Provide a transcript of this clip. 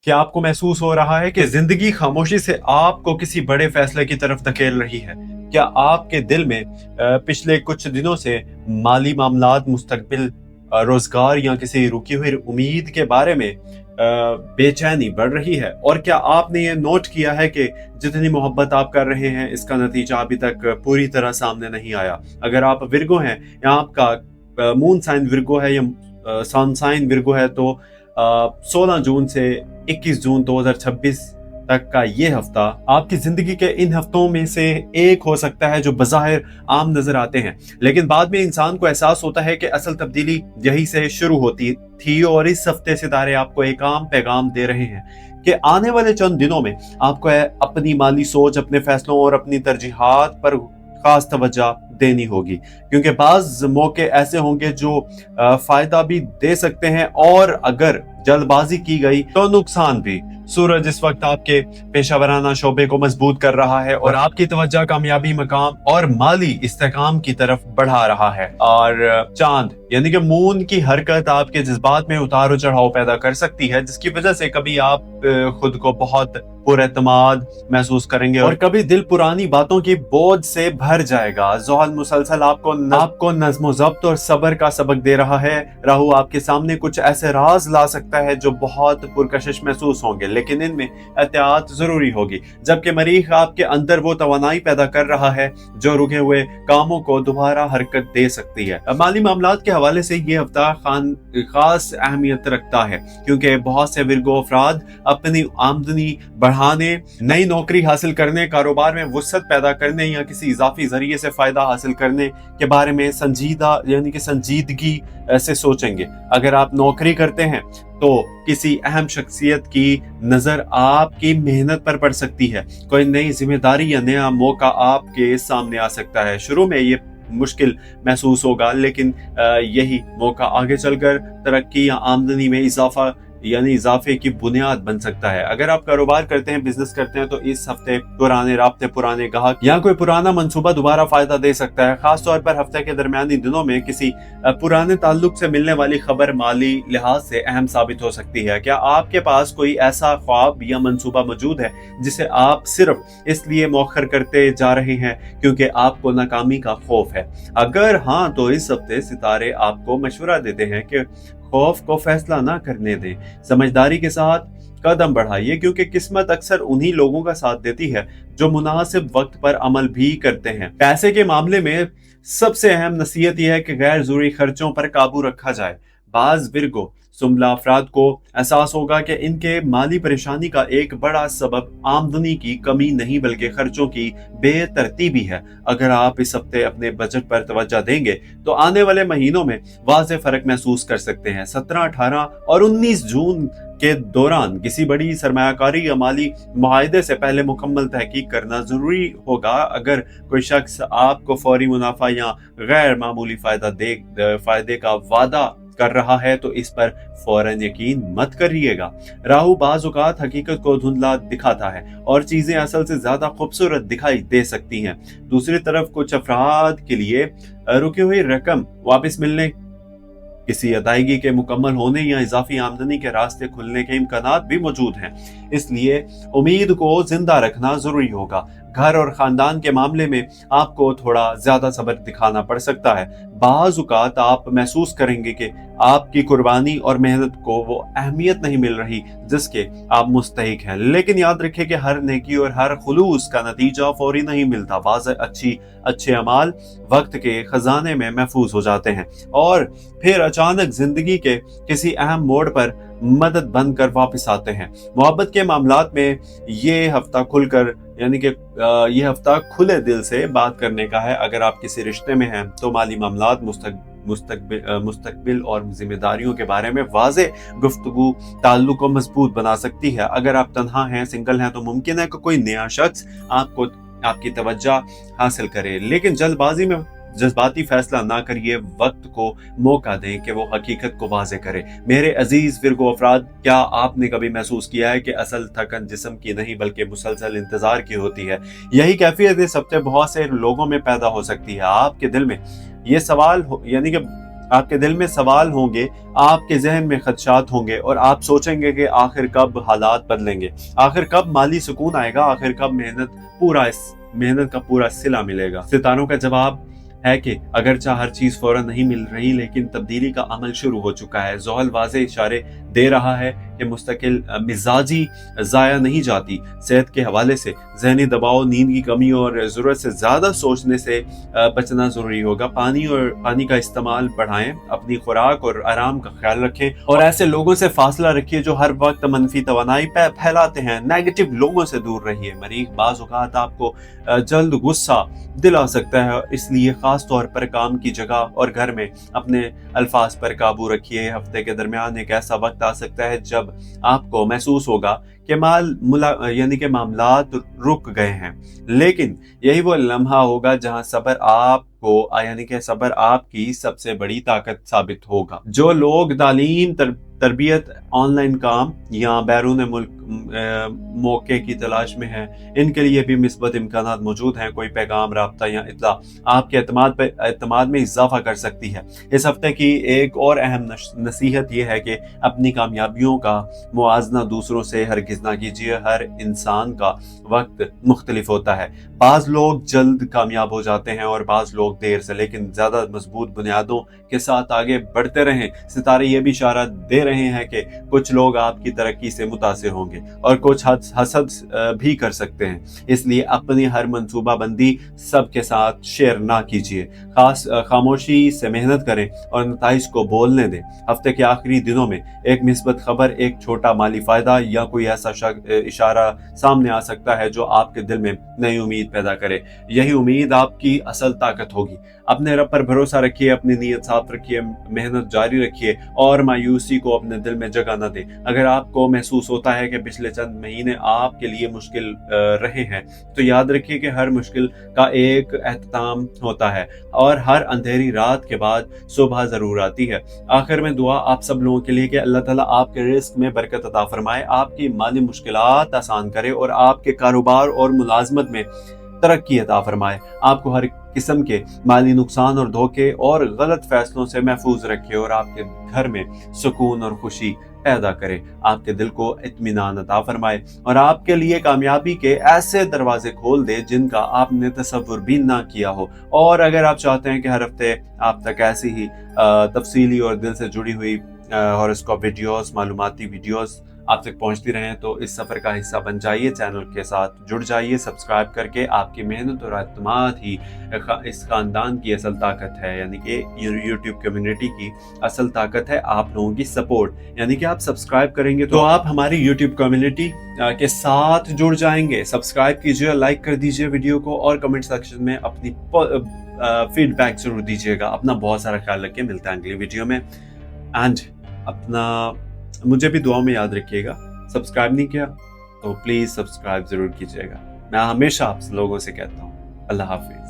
क्या आपको महसूस हो रहा है कि जिंदगी खामोशी से आपको किसी बड़े फैसले की तरफ धकेल रही है? क्या आपके दिल में पिछले कुछ दिनों से माली मामलात, मुस्तकबिल, रोजगार या किसी रुकी हुई उम्मीद के बारे में बेचैनी बढ़ रही है? और क्या आपने ये नोट किया है कि जितनी मोहब्बत आप कर रहे हैं इसका नतीजा अभी तक पूरी तरह सामने नहीं आया? अगर आप विर्गो हैं या आपका मून साइन विर्गो है या सन साइन विर्गो है, तो 16 जून से 21 जून 2026 तक का ये हफ्ता आपकी जिंदगी के इन हफ्तों में से एक हो सकता है जो बज़ाहिर आम नजर आते हैं, लेकिन बाद में इंसान को एहसास होता है कि असल तब्दीली यही से शुरू होती थी। और इस हफ्ते सितारे आपको एक आम पैगाम दे रहे हैं कि आने वाले चंद दिनों में आपको अपनी माली सोच, अपने फैसलों और अपनी तरजीहात पर खास तवज्जो देनी होगी, क्योंकि बाज मौके ऐसे होंगे जो फायदा भी दे सकते हैं और अगर जल्दबाजी की गई तो नुकसान भी। सूरज इस वक्त आपके पेशा वराना शोबे को मजबूत कर रहा है और आपकी तवज्जो कामयाबी, मकाम और माली इस्तेकाम की तरफ बढ़ा रहा है। और चांद यानी कि मून की हरकत आपके जज्बात में उतार और चढ़ाव पैदा कर सकती है, जिसकी वजह से कभी आप खुद को बहुत पुरएतमाद महसूस करेंगे और कभी दिल पुरानी बातों की बोझ से भर जाएगा। ज़ोहल मुसलसल आपको नज़्म ज़ब्त और सब्र का सबक दे रहा है। राहु आपके सामने कुछ ऐसे राज ला सकता है जो बहुत पुरकशिश महसूस होंगे, लेकिन इनमें एहतियात जरूरी होगी। जबकि मरीख आपके अंदर वो तवानाई पैदा कर रहा है जो रुके हुए कामों को दोबारा हरकत दे सकती है। माली मामलात के हवाले से ये हफ्ता खास अहमियत रखता है, क्योंकि बहुत से विर्गो अफराद अपनी आमदनी बढ़ाने, नई नौकरी हासिल करने, कारोबार में वुसअत पैदा करने या किसी इजाफी जरिए से फायदा हासिल करने के बारे में संजीदगी से सोचेंगे। अगर आप नौकरी करते हैं तो किसी अहम शख्सियत की नजर आपकी मेहनत पर पड़ सकती है। कोई नई जिम्मेदारी या नया मौका आपके सामने आ सकता है। शुरू में ये मुश्किल महसूस होगा, लेकिन यही मौका आगे चलकर तरक्की या आमदनी में इजाफे की बुनियाद बन सकता है। अगर आप कारोबार करते हैं, बिजनेस करते हैं, तो इस हफ्ते पुराने राब्ते, पुराने ग्राहक या कोई पुराना मंसूबा दोबारा फायदा दे सकता है। खास तौर पर हफ्ते के दरमियानी दिनों में किसी पुराने ताल्लुक से मिलने वाली खबर माली लिहाज से अहम साबित हो सकती है। क्या आपके पास कोई ऐसा ख्वाब या मंसूबा मौजूद है जिसे आप सिर्फ इसलिए मौखर करते जा रहे हैं क्योंकि आपको नाकामी का खौफ है? अगर हाँ, तो इस हफ्ते सितारे आपको मशवरा देते हैं कि खौफ को फैसला ना करने दें, समझदारी के साथ कदम बढ़ाइए, क्योंकि किस्मत अक्सर उन्हीं लोगों का साथ देती है जो मुनासिब वक्त पर अमल भी करते हैं। पैसे के मामले में सबसे अहम नसीहत यह है कि गैर जरूरी खर्चों पर काबू रखा जाए। बाज विर्गो सुमला अफराद को एहसास होगा कि इनके माली परेशानी का एक बड़ा सबब आमदनी की कमी नहीं बल्कि खर्चों की बेतरतीबी है। अगर आप इस हफ्ते अपने बजट पर तवज्जो देंगे तो आने वाले महीनों में वाज़ेह फर्क महसूस कर सकते हैं। 17, 18 और 19 जून के दौरान किसी बड़ी सरमायाकारी या माली मुआहदे से पहले मुकम्मल तहकीक करना जरूरी होगा। अगर कोई शख्स आपको फौरी मुनाफा या गैर मामूली फायदे का वादा कर रहा है तो इस पर फौरन यकीन मत करिएगा। राहु बाज़ औक़ात हकीकत को धुंधला दिखाता है और चीजें असल से ज्यादा खूबसूरत दिखाई दे सकती हैं। दूसरी तरफ कुछ अफराद के लिए रुकी हुई रकम वापस मिलने, किसी अदायगी के मुकम्मल होने या इजाफी आमदनी के रास्ते खुलने के इम्कानात भी मौजूद हैं। इसलिए उम्मीद को जिंदा रखना जरूरी होगा। घर और खानदान के मामले में आपको थोड़ा ज्यादा सब्र दिखाना पड़ सकता है। बाज़ औक़ात आप महसूस करेंगे कि आपकी कुर्बानी और मेहनत को वो अहमियत नहीं मिल रही जिसके आप मुस्तहिक हैं, लेकिन याद रखें कि हर नेकी और हर खुलूस का नतीजा फौरी नहीं मिलता। बाज़ अच्छे अमाल वक्त के खजाने में महफूज हो जाते हैं और फिर अचानक जिंदगी के किसी अहम मोड़ पर मदद बनकर वापस आते हैं। मोहब्बत के मामलात में ये हफ्ता ये हफ्ता खुले दिल से बात करने का है। अगर आप किसी रिश्ते में हैं तो माली मामलात, मुस्तकबिल और जिम्मेदारियों के बारे में वाज़े गुफ्तगू ताल्लुक को मजबूत बना सकती है। अगर आप तन्हा हैं, सिंगल हैं, तो मुमकिन है कि कोई नया शख्स आपकी तवज्जो हासिल करे, लेकिन जल्दबाजी में जज्बाती फैसला ना करिए। वक्त को मौका दें कि वो हकीकत को वाज़े करे। मेरे अजीज विर्गो अफराद, क्या आपने कभी महसूस किया है कि असल थकन जिस्म की नहीं बल्कि मुसलसल इंतजार की होती है? यही कैफियत इस हफ्ते बहुत से लोगों में पैदा हो सकती है। आपके दिल में ये सवाल यानी कि आपके दिल में सवाल होंगे, आपके जहन में खदशात होंगे और आप सोचेंगे कि आखिर कब हालात बदलेंगे, आखिर कब माली सुकून आएगा, आखिर कब मेहनत का पूरा सिला मिलेगा। सितारों का जवाब है कि अगरचा हर चीज फौरन नहीं मिल रही, लेकिन तब्दीली का अमल शुरू हो चुका है। ज़ोहल वाज़े इशारे दे रहा है कि मुस्तकिल मिजाजी ज़ाया नहीं जाती। सेहत के हवाले से ज़हनी दबाव, नींद की कमी और ज़रूरत से ज़्यादा सोचने से बचना ज़रूरी होगा। पानी का इस्तेमाल बढ़ाएं, अपनी खुराक और आराम का ख्याल रखें और ऐसे लोगों से फासला रखिए जो हर वक्त मनफी तवानाई फैलाते हैं। नेगेटिव लोगों से दूर रहिए। मरीज बाज़ औक़ात आपको जल्द गुस्सा दिला सकता है, इसलिए खास तौर पर काम की जगह और घर में अपने अल्फाज पर काबू रखिए। हफ्ते के दरमियान एक ऐसा वक्त आ सकता है जब आपको महसूस होगा कि मामलात रुक गए हैं, लेकिन यही वो लम्हा होगा जहां सब्र आपकी सबसे बड़ी ताकत साबित होगा। जो लोग तालीम, तरबियत, ऑनलाइन काम या बैरून मुल्क मौके की तलाश में हैं, इनके लिए भी मिस्बत इम्कानात मौजूद हैं। कोई पैगाम, राब्ता या इत्तला आपके एतमाद में इजाफा कर सकती है। इस हफ्ते की एक और अहम नसीहत यह है कि अपनी कामयाबियों का मुआजना दूसरों से हरगिज़ ना कीजिए। हर इंसान का वक्त मुख्तलिफ होता है। बाज़ लोग जल्द कामयाब हो जाते हैं और बाज़ लोग देर से, लेकिन ज़्यादा मजबूत बुनियादों के साथ आगे बढ़ते रहें। सितारे ये भी इशारा दे रहे हैं कि कुछ लोग आपकी तरक्की से मुतासिर होंगे और कुछ हसद भी कर सकते हैं, इसलिए अपनी हर मंसूबा बंदी सबके साथ शेयर ना कीजिए। खामोशी से मेहनत करें और नताइज को बोलने दें। हफ्ते के आखिरी दिनों में एक मिस्बत खबर, एक छोटा माली फायदा या कोई ऐसा इशारा सामने आ सकता है जो आपके दिल में नई उम्मीद पैदा करे। यही उम्मीद आपकी असल ताकत होगी। अपने रब पर भरोसा रखिए, अपनी नीयत साफ रखिए, मेहनत जारी रखिए और मायूसी को अपने दिल में जगह न दें। अगर आपको महसूस होता है कि पिछले चंद महीने आपके लिए मुश्किल रहे हैं, तो याद रखिए कि हर मुश्किल का एक एहतमाम होता है और हर अंधेरी रात के बाद सुबह जरूर आती है। आखिर में दुआ आप सब लोगों के लिए कि अल्लाह ताला आपके रिस्क में बरकत अता फरमाए, आपकी माली मुश्किलात आसान करे और आपके कारोबार और मुलाजमत में तरक्की अता फरमाए। आपको हर किस्म के माली नुकसान और धोखे और गलत फैसलों से महफूज रखे और आपके घर में सुकून और खुशी पैदा करे। आपके दिल को इत्मीनान अता फरमाए और आपके लिए कामयाबी के ऐसे दरवाजे खोल दे जिनका आपने तसव्वुर भी ना किया हो। और अगर आप चाहते हैं कि हर हफ्ते आप तक ऐसी ही तफसीली और दिल से जुड़ी हुई हॉरोस्कोप वीडियोस, मालूमाती वीडियोस आप तक पहुंचती रहें, तो इस सफर का हिस्सा बन जाइए, चैनल के साथ जुड़ जाइए। सब्सक्राइब करके आपकी मेहनत और एतमाद ही इस खानदान की असल ताकत है, यानी कि यूट्यूब कम्युनिटी की असल ताकत है आप लोगों की सपोर्ट। यानी कि आप सब्सक्राइब करेंगे तो आप हमारी यूट्यूब कम्युनिटी के साथ जुड़ जाएंगे। सब्सक्राइब कीजिए, लाइक कर दीजिए वीडियो को और कमेंट सेक्शन में अपनी फीडबैक जरूर दीजिएगा। अपना बहुत सारा ख्याल रखिए, मिलता है अगली वीडियो में। एंड मुझे भी दुआ में याद रखिएगा। सब्सक्राइब नहीं किया तो प्लीज सब्सक्राइब जरूर कीजिएगा। मैं हमेशा आप लोगों से कहता हूँ अल्लाह हाफिज।